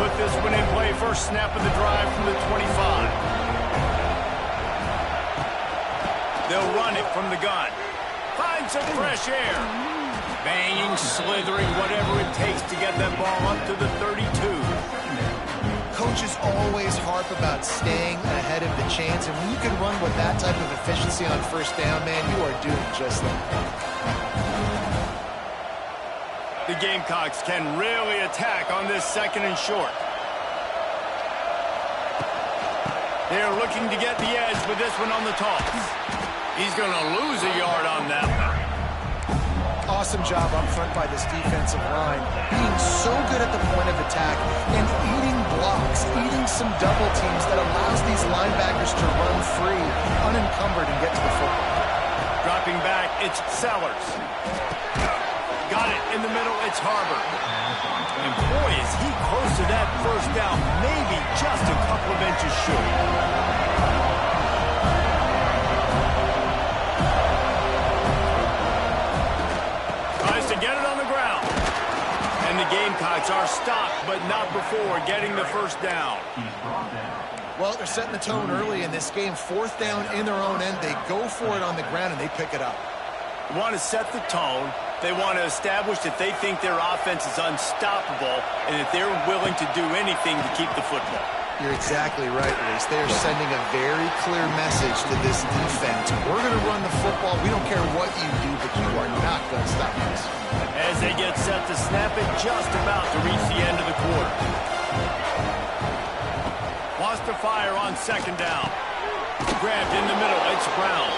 put this one in play. First snap of the drive from the 25. They'll run it from the gun. Find some fresh air. Banging, slithering, whatever it takes to get that ball up to the 32. Coaches always harp about staying ahead of the chains, and when you can run with that type of efficiency on first down, man, you are doing just that. The Gamecocks can really attack on this second and short. They're looking to get the edge with this one on the toss. He's going to lose a yard on that one. Awesome job up front by this defensive line, being so good at the point of attack and eating blocks, eating some double teams that allows these linebackers to run free, unencumbered, and get to the football. Dropping back, it's Sellers. Got it in the middle, it's Harbor. And boy, is he close to that first down, maybe just a couple of inches short. To get it on the ground. And the Gamecocks are stopped, but not before getting the first down. Well, they're setting the tone early in this game. Fourth down in their own end. They go for it on the ground, and they pick it up. They want to set the tone. They want to establish that they think their offense is unstoppable and that they're willing to do anything to keep the football. You're exactly right, Reese. They are sending a very clear message to this defense. We're going to run the football. We don't care what you do, but you are not going to stop us. As they get set to snap it, just about to reach the end of the quarter. Wants to fire on second down. Grabbed in the middle, it's Brown.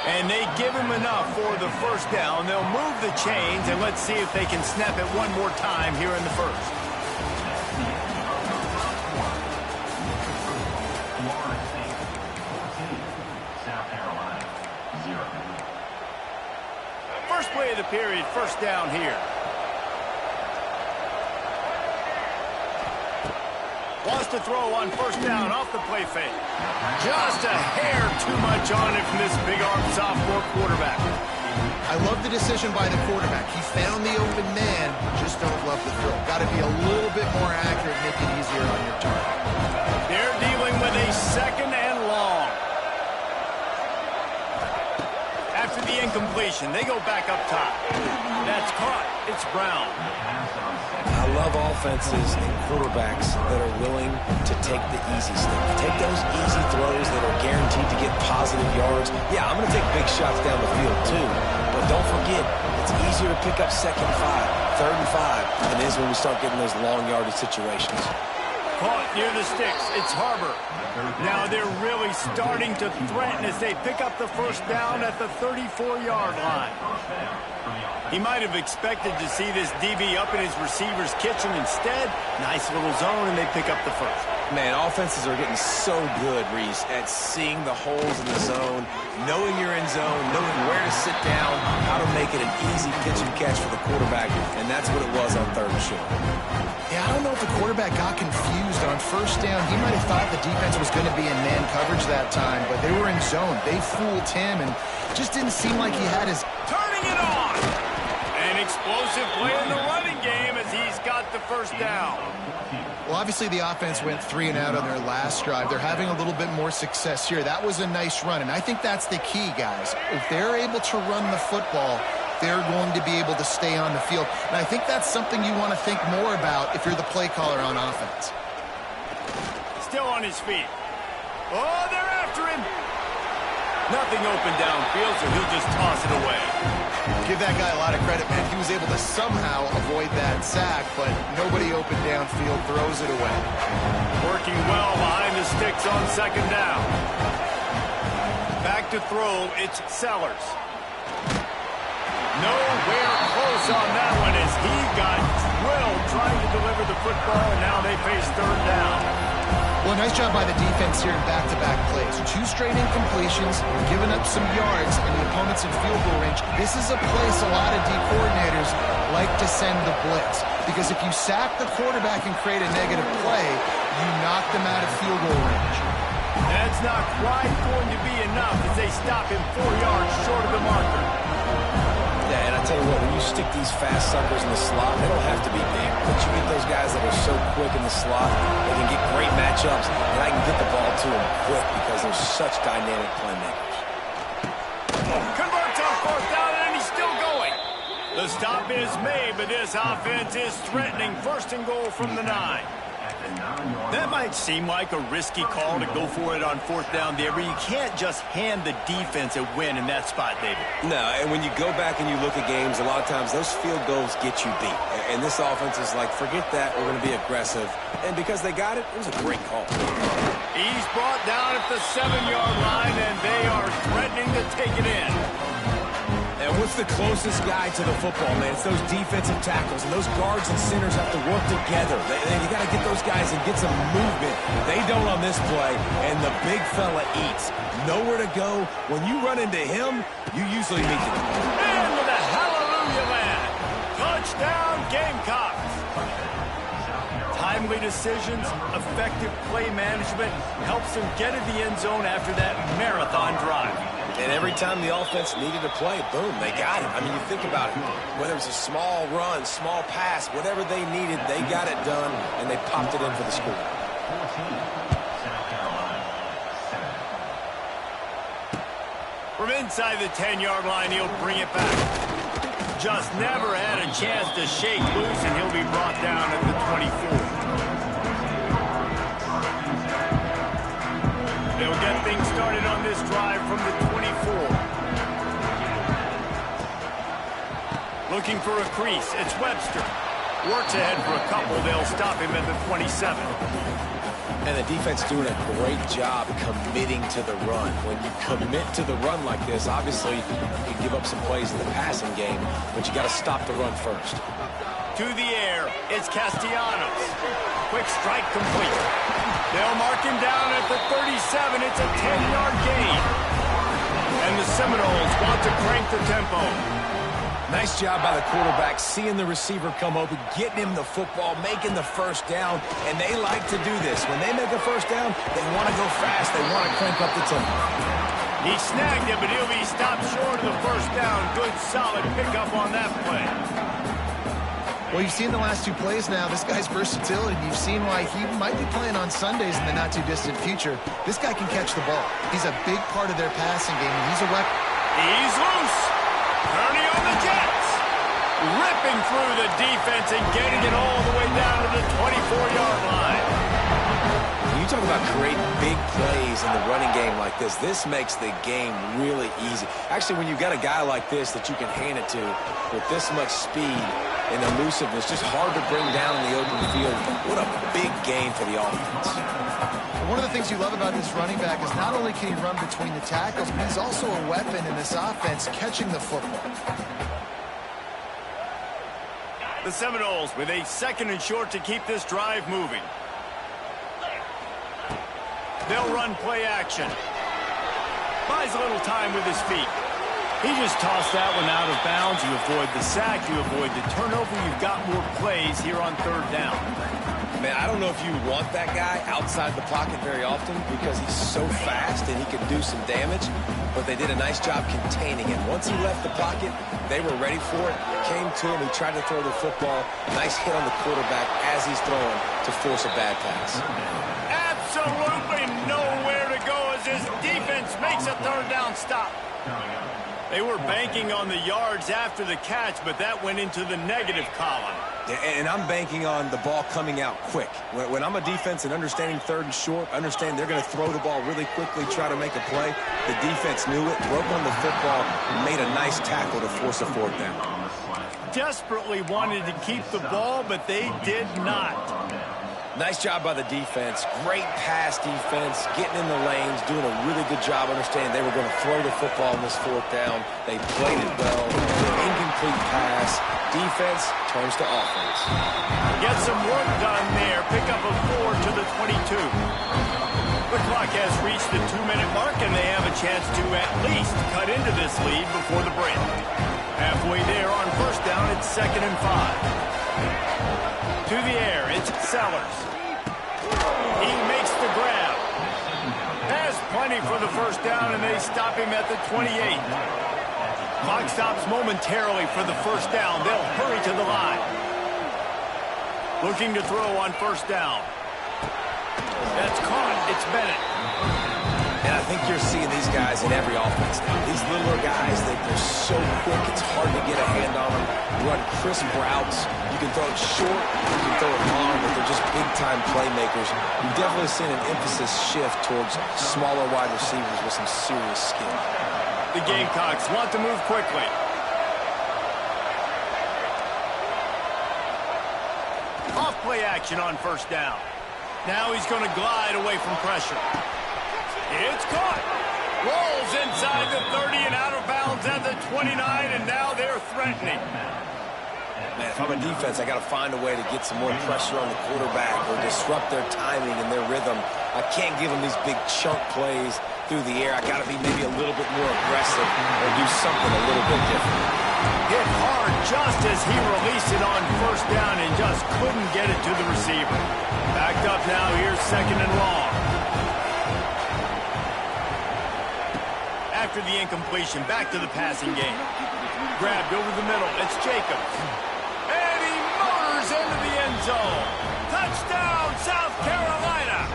And they give him enough for the first down. They'll move the chains, and let's see if they can snap it one more time here in the first. First play of the period, first down here. Wants to throw on first down off the play fake. Just a hair too much on it from this big-arm sophomore quarterback. I love the decision by the quarterback. He found the open man, just don't love the throw. Got to be a little bit more accurate, make it easier on your target. They're dealing with a second and long. After the incompletion, they go back up top. That's caught. It's Brown. I love offenses and quarterbacks that are willing to take the easy stuff. Take those easy throws that are guaranteed to get positive yards. Yeah, I'm going to take big shots down the field too. But don't forget, it's easier to pick up second and 5, third and 5, than it is when we start getting those long yardage situations. Caught near the sticks. It's Harbor. Now they're really starting to threaten as they pick up the first down at the 34-yard line. He might have expected to see this DB up in his receiver's kitchen. Instead, nice little zone, and they pick up the first. Man, offenses are getting so good, Reese, at seeing the holes in the zone, knowing you're in zone, knowing where to sit down, how to make it an easy pitch and catch for the quarterback, and that's what it was on third and short. Yeah, I don't know if the quarterback got confused on first down. He might have thought the defense was going to be in man coverage that time, but they were in zone. They fooled him, and just didn't seem like he had his... Turning it on! An explosive play in the running game as he's got the first down. Well, obviously the offense went 3 and out on their last drive. They're having a little bit more success here. That was a nice run, and I think that's the key, guys. If they're able to run the football, they're going to be able to stay on the field. And I think that's something you want to think more about if you're the play caller on offense. Still on his feet. Oh, they're after him. Nothing open downfield, so he'll just toss it away. Give that guy a lot of credit, man. He was able to somehow avoid that sack, but nobody open downfield, throws it away. Working well behind the sticks on second down. Back to throw, it's Sellers. Nowhere close on that one as he got drilled trying to deliver the football, and now they face third down. Well, nice job by the defense here in back-to-back plays. 2 straight incompletions, giving up some yards, and the opponent's in field goal range. This is a place a lot of D coordinators like to send the blitz, because if you sack the quarterback and create a negative play, you knock them out of field goal range. That's not quite going to be enough as they stop him 4 yards short of the marker. Yeah, and I tell you what, when you stick these fast suckers in the slot, they don't have to be big. But you get those guys that are so quick in the slot, they can get great matchups, and I can get the ball to them quick because they're such dynamic playmakers. Converts on fourth down, and he's still going. The stop is made, but this offense is threatening. First and goal from the 9. That might seem like a risky call to go for it on fourth down there, but you can't just hand the defense a win in that spot, David. No, and when you go back and you look at games, a lot of times those field goals get you beat. And this offense is like, forget that, we're going to be aggressive. And because they got it, it was a great call. He's brought down at the 7-yard line, and they are threatening to take it in. And what's the closest guy to the football, man? It's those defensive tackles, and those guards and centers have to work together. You got to get those guys and get some movement. They don't on this play, and the big fella eats. Nowhere to go. When you run into him, you usually meet him. And with a hallelujah land. Touchdown, Gamecocks. Timely decisions, effective play management helps them get in the end zone after that marathon drive. And every time the offense needed to play, boom, they got it. I mean, you think about it. Whether it was a small run, small pass, whatever they needed, they got it done, and they popped it in for the score. From inside the 10-yard line, he'll bring it back. Just never had a chance to shake loose, and he'll be brought down at the 24. They'll get things started on this drive from the 24. Looking for a crease. It's Webster. Works ahead for a couple. They'll stop him at the 27. And the defense doing a great job committing to the run. When you commit to the run like this, obviously you give up some plays in the passing game, but you got to stop the run first. To the air, it's Castellanos. Quick strike complete. They'll mark him down at the 37. It's a 10-yard gain. And the Seminoles want to crank the tempo. Nice job by the quarterback, seeing the receiver come open, getting him the football, making the first down, and they like to do this. When they make a first down, they want to go fast. They want to crank up the tempo. He snagged him, but he'll be stopped short of the first down. Good, solid pickup on that play. Well, you've seen the last 2 plays now. This guy's versatility. You've seen why he might be playing on Sundays in the not-too-distant future. This guy can catch the ball. He's a big part of their passing game, and he's a weapon. He's loose. Purdy on the Jets. Ripping through the defense and getting it all the way down to the 24-yard line. When you talk about great big plays in the running game like this makes the game really easy. Actually, when you've got a guy like this that you can hand it to with this much speed and elusiveness, just hard to bring down in the open field. What a big gain for the offense. One of the things you love about this running back is not only can he run between the tackles, but he's also a weapon in this offense catching the football. The Seminoles with a 2nd and short to keep this drive moving. They'll run play action. Buys a little time with his feet. He just tossed that one out of bounds. You avoid the sack. You avoid the turnover. You've got more plays here on 3rd down. Man, I don't know if you want that guy outside the pocket very often because he's so fast and he can do some damage, but they did a nice job containing him. Once he left the pocket, they were ready for it. Came to him. He tried to throw the football. Nice hit on the quarterback as he's throwing to force a bad pass. Absolutely nowhere to go as his defense makes a 3rd down stop. They were banking on the yards after the catch, but that went into the negative column. Yeah, and I'm banking on the ball coming out quick. When I'm a defense and understanding 3rd and short, understand they're going to throw the ball really quickly, try to make a play. The defense knew it, broke on the football, and made a nice tackle to force a 4th down. Desperately wanted to keep the ball, but they did not. Nice job by the defense. Great pass defense, getting in the lanes, doing a really good job understanding they were going to throw the football on this 4th down. They played it well. Incomplete pass. Defense turns to offense. Get some work done there. Pick up a 4 to the 22. The clock has reached the 2-minute mark, and they have a chance to at least cut into this lead before the break. Halfway there on 1st down, it's 2nd and 5. To the air, it's Sellers. He makes the grab. Has plenty for the 1st down, and they stop him at the 28. Clock stops momentarily for the first down. They'll hurry to the line. Looking to throw on first down. That's caught. It's Bennett. And I think you're seeing these guys in every offense now. These littler guys, they're so quick, it's hard to get a hand on them. Run crisp routes. You can throw it short, you can throw it long, but they're just big-time playmakers. You've definitely seen an emphasis shift towards smaller wide receivers with some serious skill. The Gamecocks want to move quickly. Off play action on first down. Now he's going to glide away from pressure. It's caught. Rolls inside the 30 and out of bounds at the 29, and now they're threatening. Man, if I'm a defense, I got to find a way to get some more pressure on the quarterback or disrupt their timing and their rhythm. I can't give them these big chunk plays through the air. I got to be maybe a little bit more aggressive or do something a little bit different. Hit hard just as he released it on first down and just couldn't get it to the receiver. Backed up now, here's second and long. After the incompletion, back to the passing game. Grabbed over the middle, it's Jacobs. And he motors into the end zone. Touchdown, South Carolina!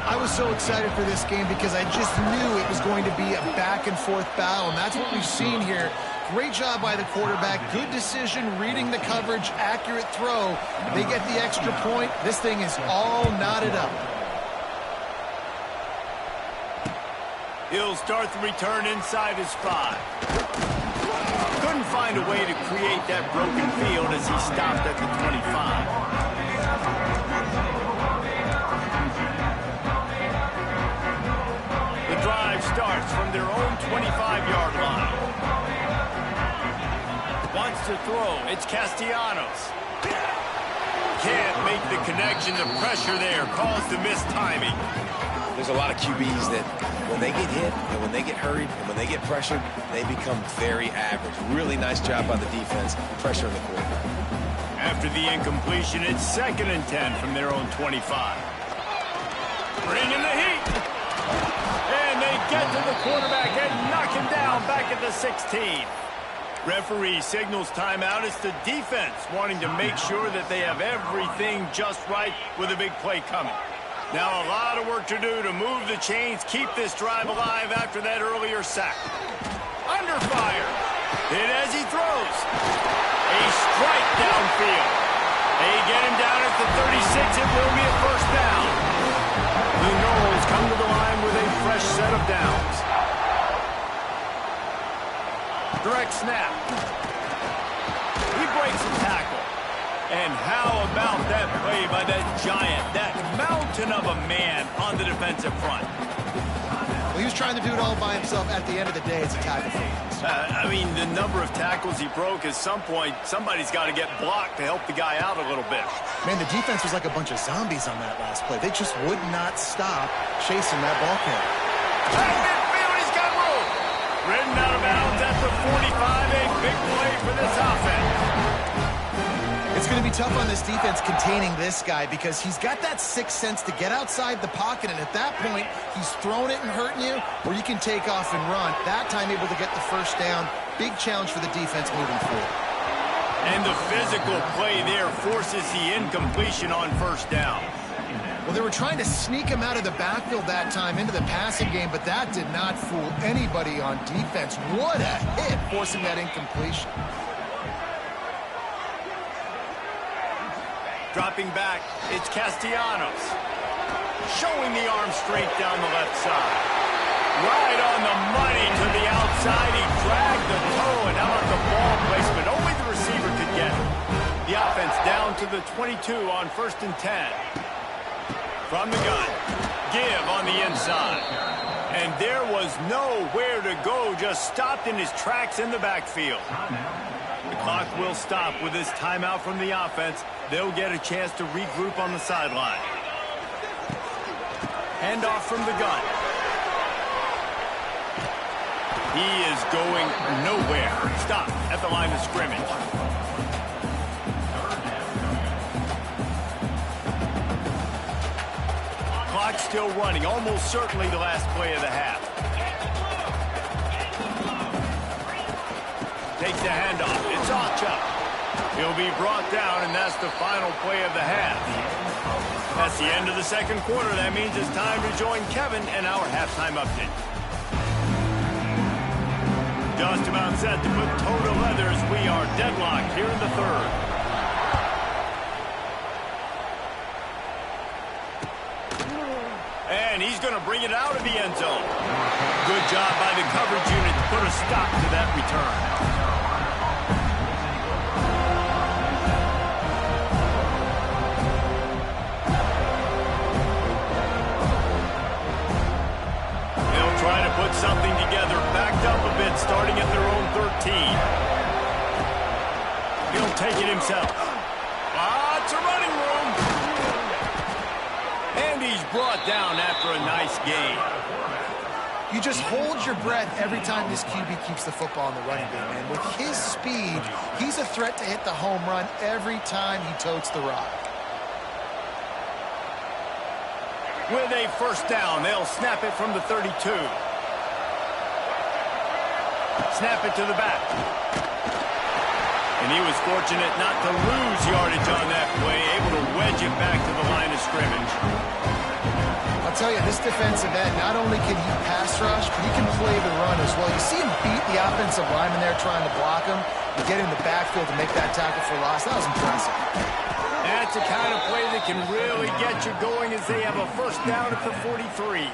I was so excited for this game because I just knew it was going to be a back-and-forth battle, and that's what we've seen here. Great job by the quarterback, good decision, reading the coverage, accurate throw. They get the extra point. This thing is all knotted up. He'll start the return inside his 5. Couldn't find a way to create that broken field as he stopped at the 25. The drive starts from their own 25-yard line. Wants to throw. It's Castellanos. Can't make the connection. The pressure there caused the missed timing. There's a lot of QBs that when they get hit and when they get hurried and when they get pressured, they become very average. Really nice job by the defense, pressuring the quarterback. After the incompletion, it's second and 10 from their own 25. Bringing the heat. And they get to the quarterback and knock him down back at the 16. Referee signals timeout. It's the defense wanting to make sure that they have everything just right with a big play coming. Now a lot of work to do to move the chains, keep this drive alive after that earlier sack. Under fire. Hit as he throws. A strike downfield. They get him down at the 36. It will be a first down. The Noles come to the line with a fresh set of downs. Direct snap. He breaks the tackle. And how about that play by that giant, that mountain of a man on the defensive front? Well, he was trying to do it all by himself. At the end of the day, it's a tackle for him. I mean, the number of tackles he broke, at some point, somebody's got to get blocked to help the guy out a little bit. Man, the defense was like a bunch of zombies on that last play. They just would not stop chasing that ball carrier. Hey, midfield, he's got room. Ridden out of bounds at the 45, a big play for this offense. It's going to be tough on this defense containing this guy because he's got that sixth sense to get outside the pocket, and at that point, he's throwing it and hurting you, or you can take off and run. That time able to get the first down. Big challenge for the defense moving forward. And the physical play there forces the incompletion on first down. Well, they were trying to sneak him out of the backfield that time into the passing game, but that did not fool anybody on defense. What a hit, forcing that incompletion. Dropping back, it's Castellanos. Showing the arm straight down the left side. Right on the money to the outside. He dragged the toe, and how about the ball placement? Only the receiver could get it. The offense down to the 22 on first and 10. From the gun. Give on the inside. And there was nowhere to go. Just stopped in his tracks in the backfield. The clock will stop with this timeout from the offense. They'll get a chance to regroup on the sideline. Handoff from the gun. He is going nowhere. Stop at the line of scrimmage. Clock still running. Almost certainly the last play of the half. takes the handoff. It's Ocha. He'll be brought down, and that's the final play of the half. That's the end of the second quarter. That means it's time to join Kevin and our halftime update. Just about set to put toe to leathers. We are deadlocked here in the third. And he's going to bring it out of the end zone. Good job by the coverage unit to put a stop to that return. Trying to put something together, backed up a bit, starting at their own 13. He'll take it himself. It's a running room. And he's brought down after a nice gain. You just hold your breath every time this QB keeps the football in the running game, man. With his speed, he's a threat to hit the home run every time he totes the rock. With a first down, they'll snap it from the 32. Snap it to the back. And he was fortunate not to lose yardage on that play, able to wedge it back to the line of scrimmage. I'll tell you, this defensive end, not only can he pass rush, but he can play the run as well. You see him beat the offensive lineman there trying to block him, and get in the backfield to make that tackle for loss. That was impressive. That's the kind of play that can really get you going as they have a first down at the 43.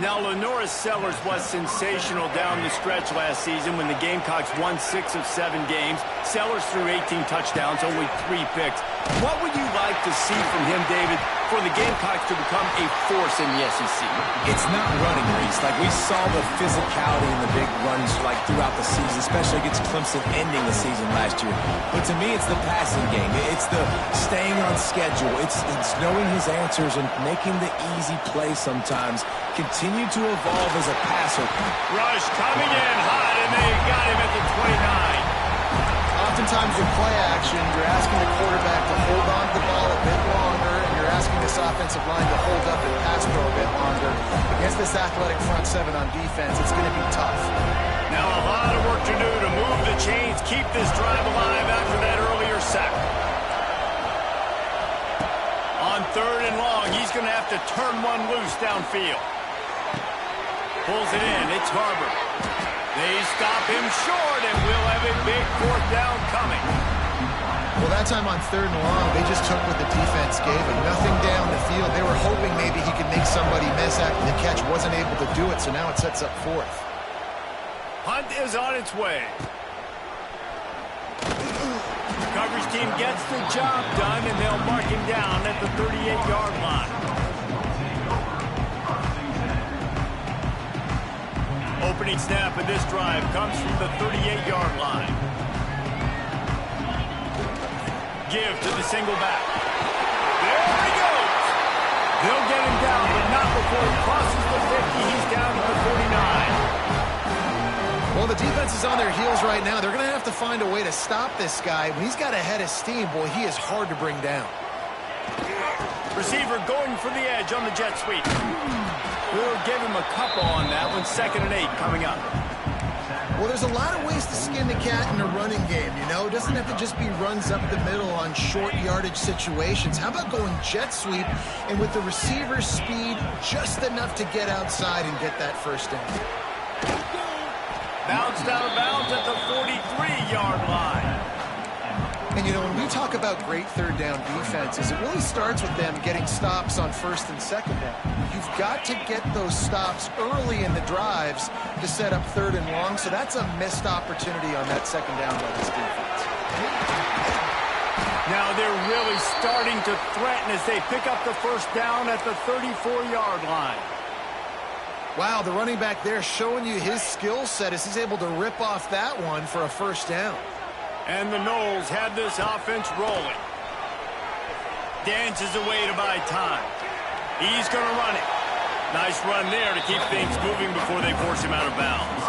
Now, Lenoris Sellers was sensational down the stretch last season when the Gamecocks won 6 of 7 games. Sellers threw 18 touchdowns, only 3 picks. What would you like to see from him, David, for the Gamecocks to become a force in the SEC? It's not running, Reese. Like, we saw the physicality in the big runs like throughout the season, especially against Clemson ending the season last year. But to me, it's the passing game. It's the staying on schedule. It's knowing his answers and making the easy play sometimes. Continue to evolve as a passer. Rush coming in hot, and they got him at the 29. Oftentimes with play action, you're asking the quarterback to hold on to the ball a bit longer, and you're asking this offensive line to hold up and pass pro a bit longer. Against this athletic front seven on defense, it's going to be tough. Now a lot of work to do to move the chains, keep this drive alive after that earlier sack. On third and long, he's going to have to turn one loose downfield. Pulls it in. It's Harbor. They stop him short, and we'll have a big fourth down coming. Well, that time on third and long, they just took what the defense gave him. Nothing down the field. They were hoping maybe he could make somebody miss after the catch. Wasn't able to do it, so now it sets up fourth. Hunt is on its way. Coverage team gets the job done, and they'll mark him down at the 38-yard line. Opening snap of this drive comes from the 38-yard line. Give to the single back. There he goes. They'll get him down, but not before he crosses the 50. He's down to the 49. Well, the defense is on their heels right now. They're going to have to find a way to stop this guy. When he's got a head of steam, boy, he is hard to bring down. Receiver going for the edge on the jet sweep. We'll give him a couple on that one. 2nd and 8 coming up. Well, there's a lot of ways to skin the cat in a running game, you know? It doesn't have to just be runs up the middle on short yardage situations. How about going jet sweep and with the receiver's speed just enough to get outside and get that first down? Bounced out of bounds at the 43-yard line. And, you know, when we talk about great third down defenses, it really starts with them getting stops on first and second down. You've got to get those stops early in the drives to set up third and long, so that's a missed opportunity on that second down by this defense. Now they're really starting to threaten as they pick up the first down at the 34-yard line. Wow, the running back there showing you his skill set as he's able to rip off that one for a first down. And the Noles have this offense rolling. Dances away to buy time. He's going to run it. Nice run there to keep things moving before they force him out of bounds.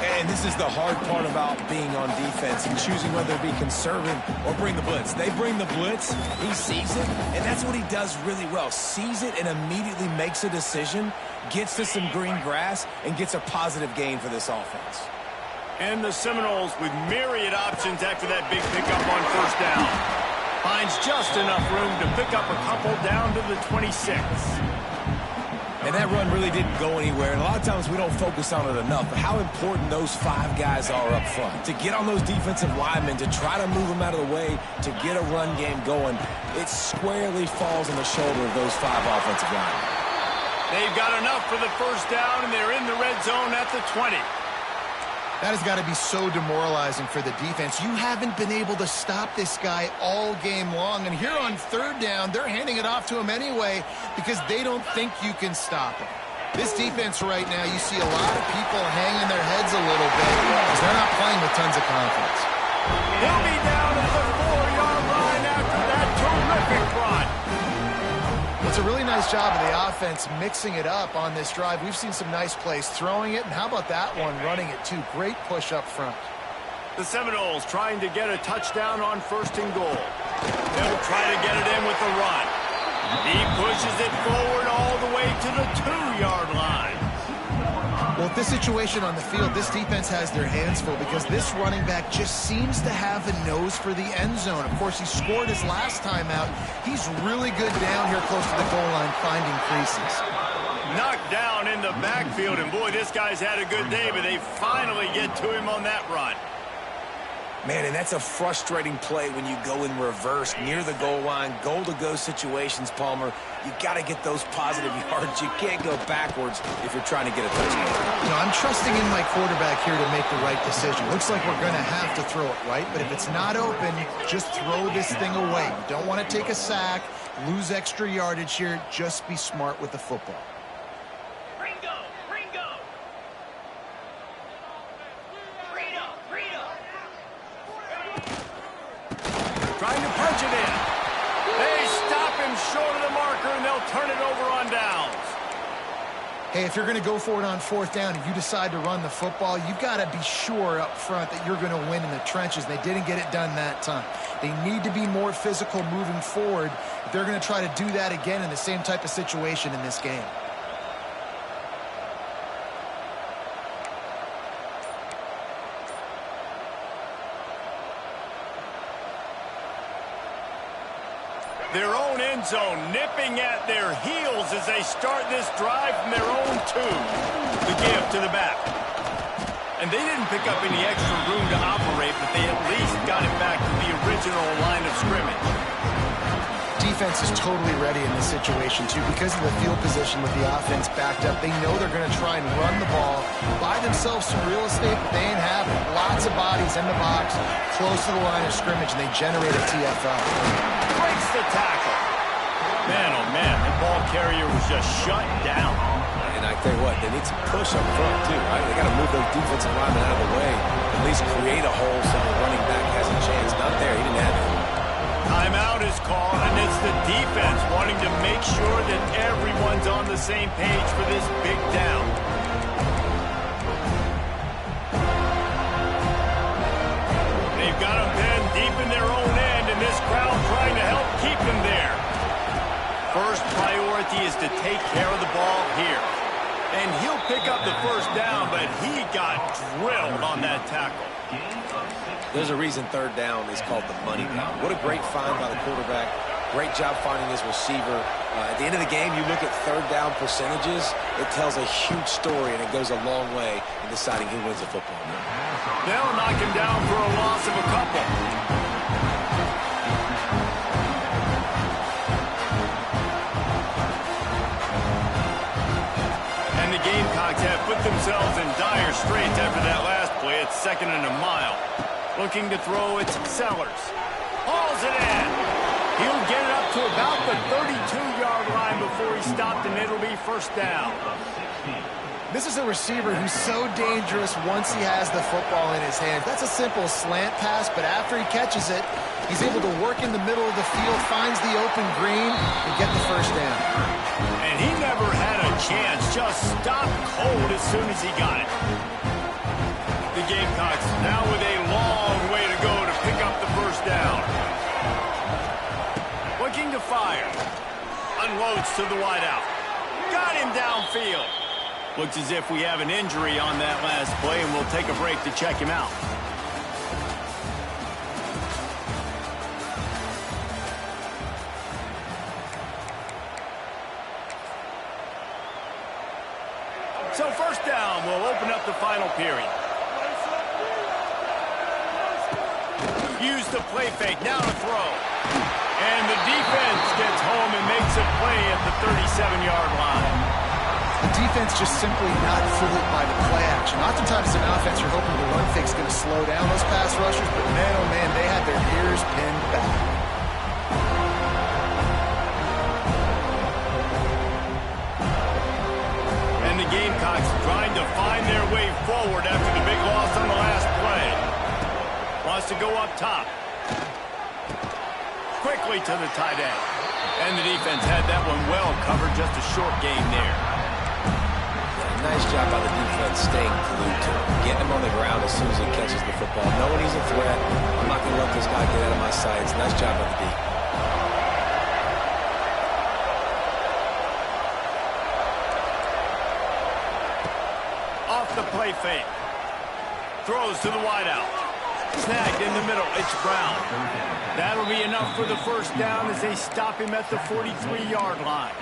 And this is the hard part about being on defense and choosing whether to be conservative or bring the blitz. They bring the blitz, he sees it, and that's what he does really well. Sees it and immediately makes a decision, gets to some green grass, and gets a positive gain for this offense. And the Seminoles with myriad options after that big pickup on first down. Finds just enough room to pick up a couple down to the 26. And that run really didn't go anywhere. And a lot of times we don't focus on it enough. But how important those 5 guys are up front. To get on those defensive linemen, to try to move them out of the way, to get a run game going, it squarely falls on the shoulder of those 5 offensive linemen. They've got enough for the first down, and they're in the red zone at the 20. That has got to be so demoralizing for the defense. You haven't been able to stop this guy all game long. And here on third down, they're handing it off to him anyway because they don't think you can stop him. This defense right now, you see a lot of people hanging their heads a little bit because they're not playing with tons of confidence. He'll be down at the 4-yard line after that terrific run. It's a really nice job of the offense mixing it up on this drive. We've seen some nice plays throwing it, and how about that one running it too? Great push up front. The Seminoles trying to get a touchdown on first and goal. They'll try to get it in with the run. He pushes it forward all the way to the 2-yard line. Well, with this situation on the field, this defense has their hands full because this running back just seems to have a nose for the end zone. Of course, he scored his last time out. He's really good down here close to the goal line, finding creases. Knocked down in the backfield, and boy, this guy's had a good day, but they finally get to him on that run. Man, and that's a frustrating play when you go in reverse near the goal line, goal-to-go situations, Palmer. You got to get those positive yards. You can't go backwards if you're trying to get a touchdown. You know, I'm trusting in my quarterback here to make the right decision. Looks like we're going to have to throw it right, but if it's not open, just throw this thing away. You don't want to take a sack, lose extra yardage here. Just be smart with the football. Trying to punch it in. They stop him short of the marker, and they'll turn it over on downs. Hey, if you're going to go for it on fourth down and you decide to run the football, you've got to be sure up front that you're going to win in the trenches. They didn't get it done that time. They need to be more physical moving forward if they're going to try to do that again in the same type of situation in this game. Their own end zone nipping at their heels as they start this drive from their own 2. The give to the back. And they didn't pick up any extra room to operate, but they at least got it back to the original line of scrimmage. Defense is totally ready in this situation, too. Because of the field position with the offense backed up, they know they're going to try and run the ball, buy themselves some real estate, but they ain't having it. Lots of bodies in the box, close to the line of scrimmage, and they generate a TFL. Breaks the tackle. Man, oh man, the ball carrier was just shut down. And I tell you what, they need some push up front, too, right? They got to move those defensive linemen out of the way, at least create a hole so the running back has a chance. Not there. He didn't have it. Timeout is called, and it's the defense wanting to make sure that everyone's on the same page for this big down. They've got them pinned deep in their own end, and this crowd trying to help keep them there. First priority is to take care of the ball here. And he'll pick up the first down, but he got drilled on that tackle. There's a reason third down is called the money down. What a great find by the quarterback. Great job finding his receiver. At the end of the game, you look at third down percentages. It tells a huge story, and it goes a long way in deciding who wins a football game. They'll knock him down for a loss of a couple. And the Gamecocks have put themselves in dire straits after that last play. It's 2nd and a mile. Looking to throw, it's Sellers. Hauls it in. He'll get it up to about the 32-yard line before he stopped, and it'll be first down. This is a receiver who's so dangerous once he has the football in his hands. That's a simple slant pass, but after he catches it, he's able to work in the middle of the field, finds the open green, and get the first down. And he never had a chance, just stopped cold as soon as he got it. The Gamecocks now with a long way to go to pick up the first down. Looking to fire. Unloads to the wideout. Got him downfield. Looks as if we have an injury on that last play, and we'll take a break to check him out. So first down, we'll open up the final period. Use the play fake, now to throw. And the defense gets home and makes a play at the 37-yard line. The defense just simply not fooled by the play action. Oftentimes as an offense, you're hoping the run fake's going to slow down those pass rushers, but man, oh man, they had their ears pinned back. And the Gamecocks trying to find their way forward after the big loss on the last play. Wants to go up top. Quickly to the tight end. And the defense had that one well covered, just a short gain there. Yeah, nice job by the defense staying glued to him. Getting him on the ground as soon as he catches the football. Knowing he's a threat. I'm not going to let this guy get out of my sights. Nice job by the D. Off the play fake. Throws to the wideout. Snagged in the middle. It's Brown. That'll be enough for the first down as they stop him at the 43-yard line.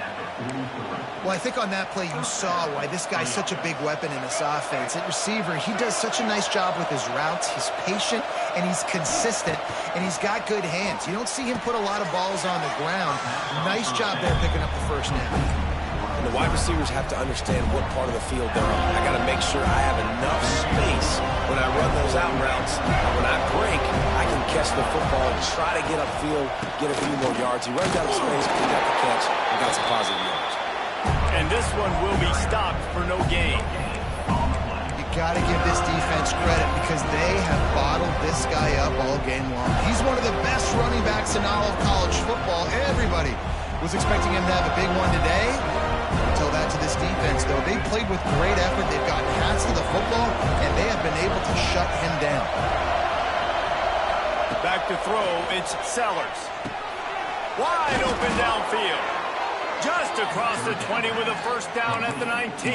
Well, I think on that play you saw why this guy's such a big weapon in this offense. At receiver, he does such a nice job with his routes. He's patient, and he's consistent, and he's got good hands. You don't see him put a lot of balls on the ground. Nice job there picking up the first down. And the wide receivers have to understand what part of the field they're on. I got to make sure I have enough space when I run those out routes. And when I break, I can catch the football, try to get upfield, get a few more yards. He runs out of space, but he got the catch and got some positive yards. And this one will be stopped for no gain. You got to give this defense credit because they have bottled this guy up all game long. He's one of the best running backs in all of college football. Everybody was expecting him to have a big one today. Tell that to this defense, though. They played with great effort. They've gotten hands to the football, and they have been able to shut him down. Back to throw, it's Sellers. Wide open downfield. Just across the 20 with a first down at the 19.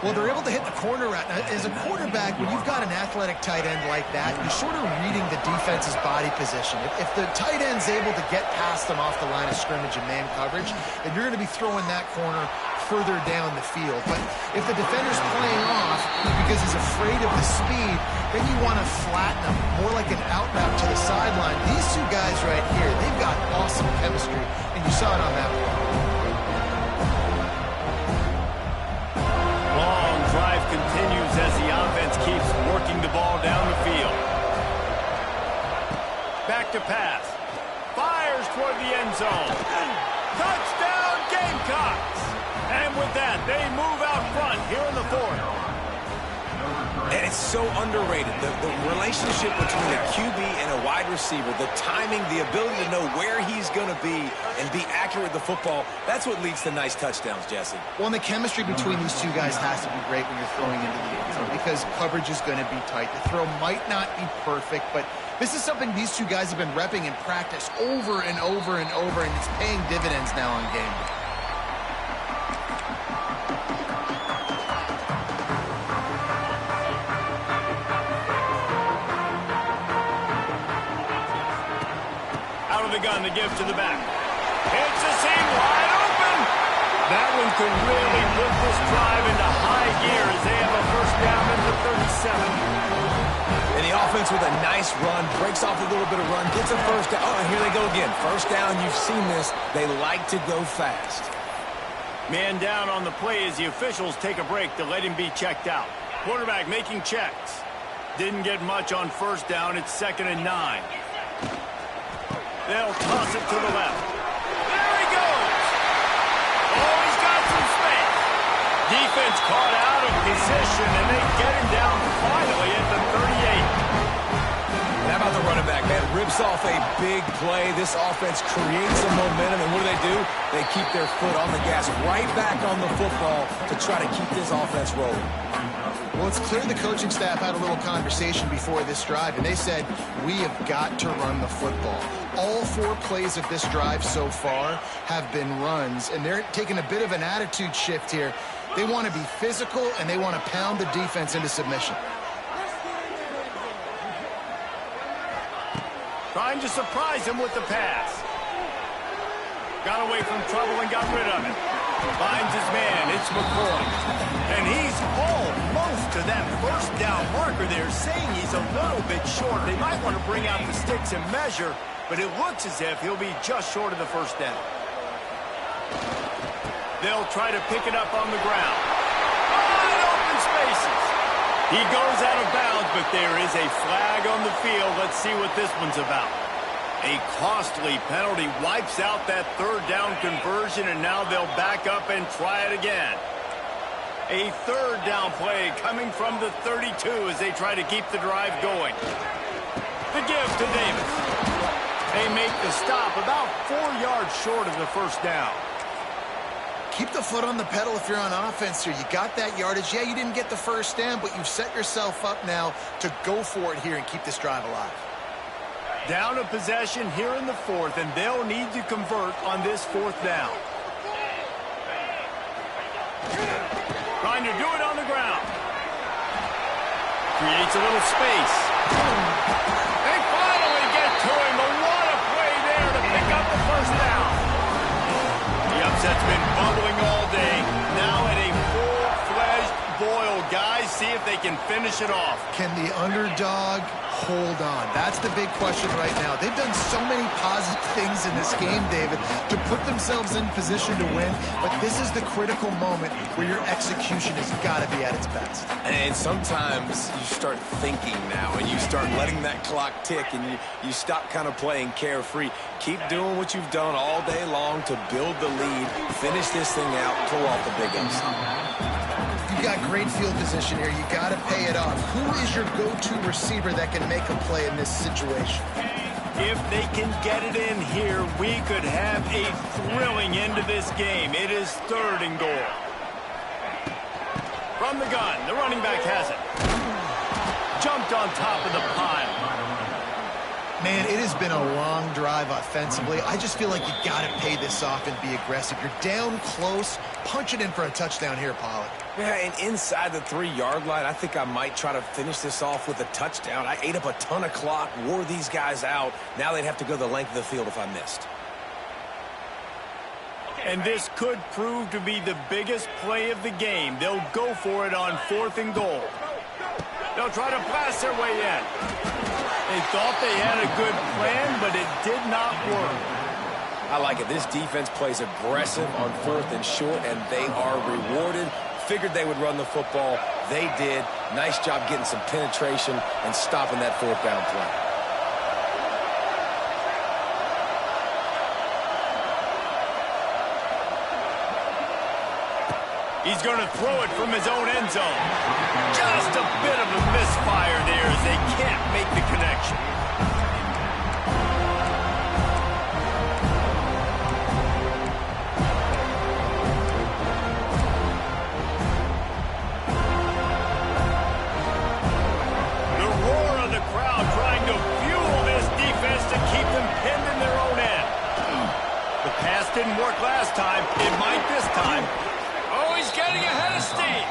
Well, they're able to hit the corner route. Now, as a quarterback, when you've got an athletic tight end like that, you're sort of reading the defense's body position. If the tight end's able to get past them off the line of scrimmage and man coverage, then you're going to be throwing that corner further down the field. But if the defender's playing off because he's afraid of the speed, then you want to flatten him, more like an out route to the sideline. These two guys right here, they've got awesome chemistry, and you saw it on that play. Drive continues as the offense keeps working the ball down the field. Back to pass. Fires toward the end zone. Touchdown Gamecocks! And with that, they move out front here in the fourth. And it's so underrated. The relationship between a QB and a wide receiver, the timing, the ability to know where he's going to be and be accurate with the football, that's what leads to nice touchdowns, Jesse. Well, and the chemistry between these two guys has to be great when you're throwing into the end zone because coverage is going to be tight. The throw might not be perfect, but this is something these two guys have been repping in practice over and over and over, and it's paying dividends now on game day. Gun to give to the back. It's a seam wide open. That one could really put this drive into high gear as they have a first down at the 37. And the offense with a nice run, breaks off a little bit of run, gets a first down. Oh, and here they go again. First down, you've seen this. They like to go fast. Man down on the play as the officials take a break to let him be checked out. Quarterback making checks. Didn't get much on first down. It's 2nd and 9. They'll toss it to the left. There he goes. Oh, he's got some space. Defense caught out of position, and they get him down finally at the 38. And how about the running back, man? Rips off a big play. This offense creates some momentum, and what do? They keep their foot on the gas, right back on the football to try to keep this offense rolling. Well, it's clear the coaching staff had a little conversation before this drive, and they said, we have got to run the football. All 4 plays of this drive so far have been runs, and they're taking a bit of an attitude shift here. They want to be physical, and they want to pound the defense into submission. Trying to surprise him with the pass. Got away from trouble and got rid of it. Finds his man. It's McCoy. And he's almost to that first down marker there, saying he's a little bit short. They might want to bring out the sticks and measure, but it looks as if he'll be just short of the first down. They'll try to pick it up on the ground. Wide open spaces. He goes out of bounds, but there is a flag on the field. Let's see what this one's about. A costly penalty wipes out that third down conversion, and now they'll back up and try it again. A third down play coming from the 32 as they try to keep the drive going. The give to Davis. They make the stop about 4 yards short of the first down. Keep the foot on the pedal if you're on offense here. You got that yardage. Yeah, you didn't get the first down, but you've set yourself up now to go for it here and keep this drive alive. Down a possession here in the fourth, and they'll need to convert on this fourth down. Trying to do it on the ground. Creates a little space. They finally get to him, but what a play there to pick up the first down. The upset's been bubbling all day. Now at a full-fledged boil. Guys, see if they can finish it off. Can the underdog hold on? That's the big question right now. They've done so many positive things in this game, David, to put themselves in position to win, but this is the critical moment where your execution has got to be at its best. And sometimes you start thinking now, and you start letting that clock tick, and you stop kind of playing carefree. Keep doing what you've done all day long to build the lead, finish this thing out, pull off the big upset. You got great field position here. You got to pay it off. Who is your go-to receiver that can make a play in this situation? If they can get it in here, we could have a thrilling end to this game. It is 3rd and goal. From the gun, the running back has it. Jumped on top of the pile. Man, it has been a long drive offensively. I just feel like you got to pay this off and be aggressive. You're down close. Punch it in for a touchdown here, Pollard. Yeah, and inside the 3-yard line, I think I might try to finish this off with a touchdown. I ate up a ton of clock, wore these guys out. Now they'd have to go the length of the field if I missed. And this could prove to be the biggest play of the game. They'll go for it on 4th and goal. They'll try to blast their way in. They thought they had a good plan, but it did not work. I like it. This defense plays aggressive on 4th and short, and they are rewarded. Figured they would run the football. They did. Nice job getting some penetration and stopping that 4th down play. He's going to throw it from his own end zone. Just a bit of a misfire there as they can't make the connection. The roar of the crowd trying to fuel this defense to keep them pinned in their own end. The pass didn't work last time. It might this time. Oh, he's getting ahead of steam.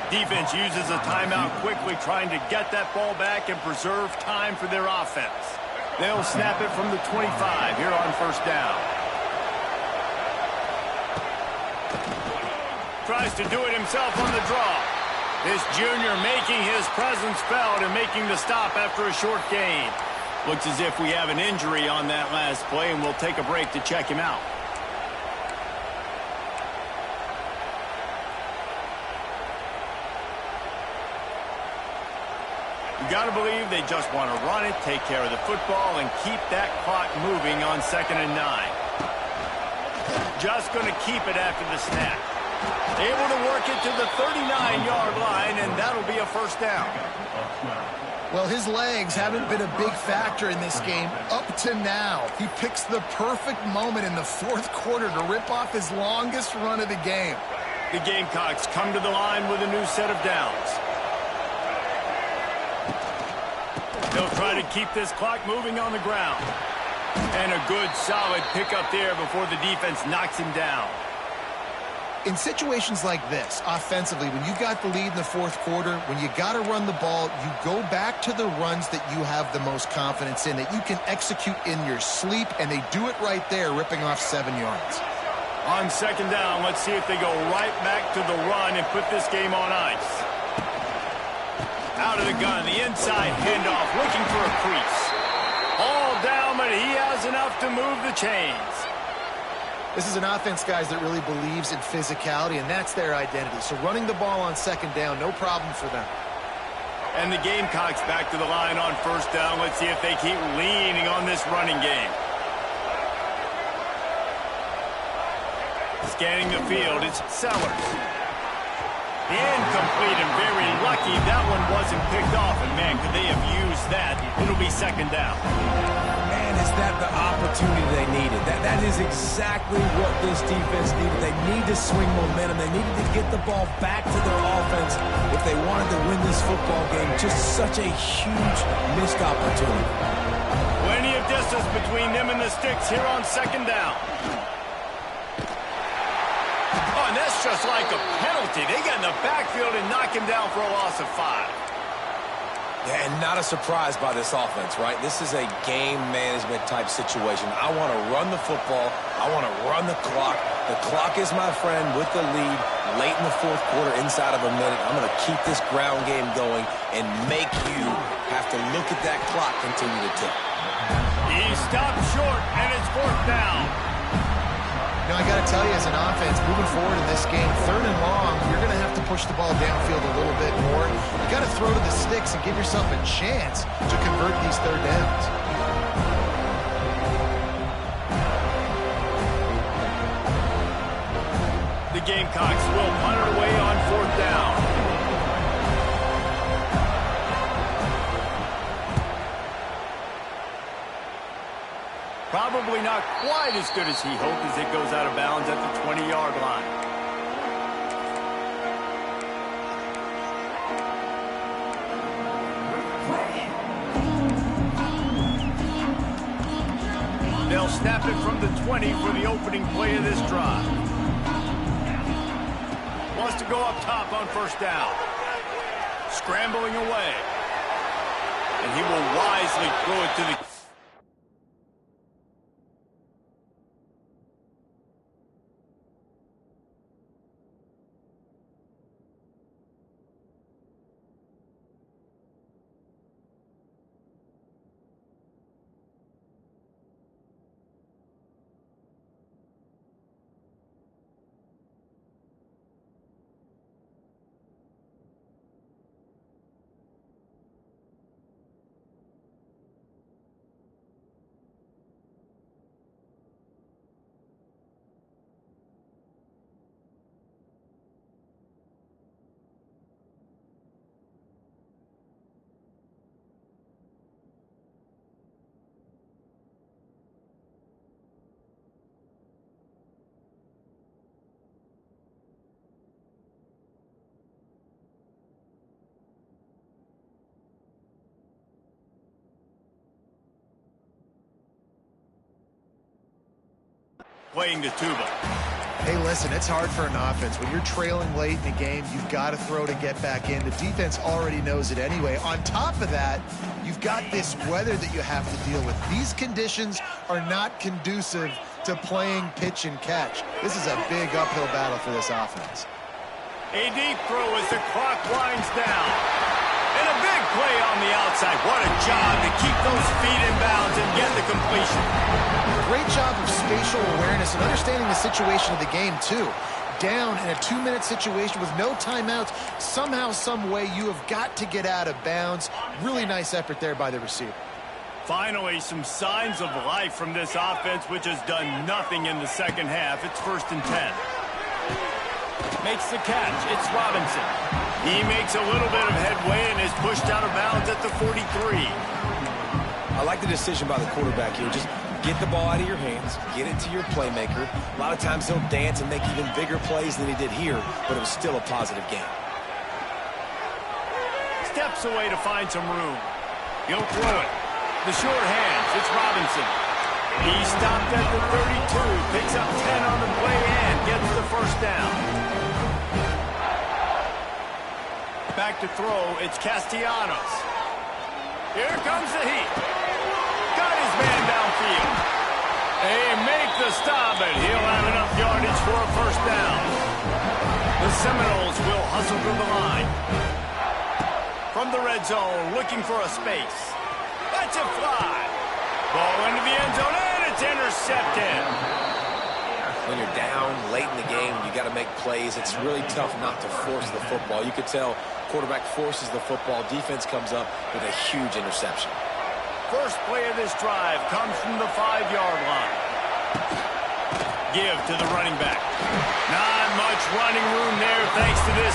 Defense uses a timeout quickly, trying to get that ball back and preserve time for their offense. They'll snap it from the 25 here on 1st down. Tries to do it himself on the draw. This junior making his presence felt and making the stop after a short gain. Looks as if we have an injury on that last play, and we'll take a break to check him out. You got to believe they just want to run it, take care of the football, and keep that clock moving on 2nd and 9. Just going to keep it after the snap. Able to work it to the 39-yard line, and that'll be a 1st down. Well, his legs haven't been a big factor in this game up to now. He picks the perfect moment in the 4th quarter to rip off his longest run of the game. The Gamecocks come to the line with a new set of downs. They'll try to keep this clock moving on the ground. And a good, solid pickup there before the defense knocks him down. In situations like this, offensively, when you got the lead in the fourth quarter, when you got to run the ball, you go back to the runs that you have the most confidence in, that you can execute in your sleep, and they do it right there, ripping off 7 yards. On second down, let's see if they go right back to the run and put this game on ice. Out of the gun, the inside handoff, looking for a crease. All down, but he has enough to move the chains. This is an offense, guys, that really believes in physicality, and that's their identity. So running the ball on second down, no problem for them. And the Gamecocks back to the line on first down. Let's see if they keep leaning on this running game. Scanning the field, it's Sellers. Incomplete and very lucky that one wasn't picked off. And, man, could they have used that? It'll be second down. Man, is that the opportunity they needed? That is exactly what this defense needed. They need to swing momentum. They needed to get the ball back to their offense if they wanted to win this football game. Just such a huge missed opportunity. Plenty of distance between them and the sticks here on second down. Oh, and that's just like a penalty. They get in the backfield and knock him down for a loss of 5. Yeah, and not a surprise by this offense, right? This is a game management type situation. I want to run the football. I want to run the clock. The clock is my friend with the lead late in the fourth quarter, inside of a minute. I'm going to keep this ground game going and make you have to look at that clock continue to tick. He stopped short, and it's fourth down. You know, I got to tell you, as an offense, moving forward in this game, third and long, you're going to have to push the ball downfield a little bit more. You got to throw to the sticks and give yourself a chance to convert these third downs. The Gamecocks will punt it away on fourth down. Probably not quite as good as he hoped as it goes out of bounds at the 20-yard line. They'll snap it from the 20 for the opening play of this drive. Wants to go up top on first down. Scrambling away. And he will wisely throw it to the... playing the tuba. Hey, listen, it's hard for an offense. When you're trailing late in the game, you've got to throw to get back in. The defense already knows it anyway. On top of that, you've got this weather that you have to deal with. These conditions are not conducive to playing pitch and catch. This is a big uphill battle for this offense. A deep throw as the clock winds down. And a big play on the outside. What a job to keep those feet in bounds and get the completion. Great job of spatial awareness and understanding the situation of the game, too. Down in a 2-minute situation with no timeouts, somehow, some way, you have got to get out of bounds. Really nice effort there by the receiver. Finally, some signs of life from this offense, which has done nothing in the second half. It's 1st and 10. Makes the catch. It's Robinson. He makes a little bit of headway and is pushed out of bounds at the 43. I like the decision by the quarterback here. Just get the ball out of your hands, get it to your playmaker. A lot of times he'll dance and make even bigger plays than he did here, but it was still a positive game. Steps away to find some room. He'll throw it. The short hands. It's Robinson. He stopped at the 32, picks up 10 on the play and gets the first down. Back to throw, it's Castellanos. Here comes the heat. Got his man downfield. They make the stop, and he'll have enough yardage for a first down. The Seminoles will hustle to the line. From the red zone, looking for a space. That's a fly. Ball into the end zone, and it's intercepted. When you're down late in the game, you got to make plays. It's really tough not to force the football. You could tell quarterback forces the football. Defense comes up with a huge interception. First play of this drive comes from the 5-yard line. Give to the running back. Not much running room there thanks to this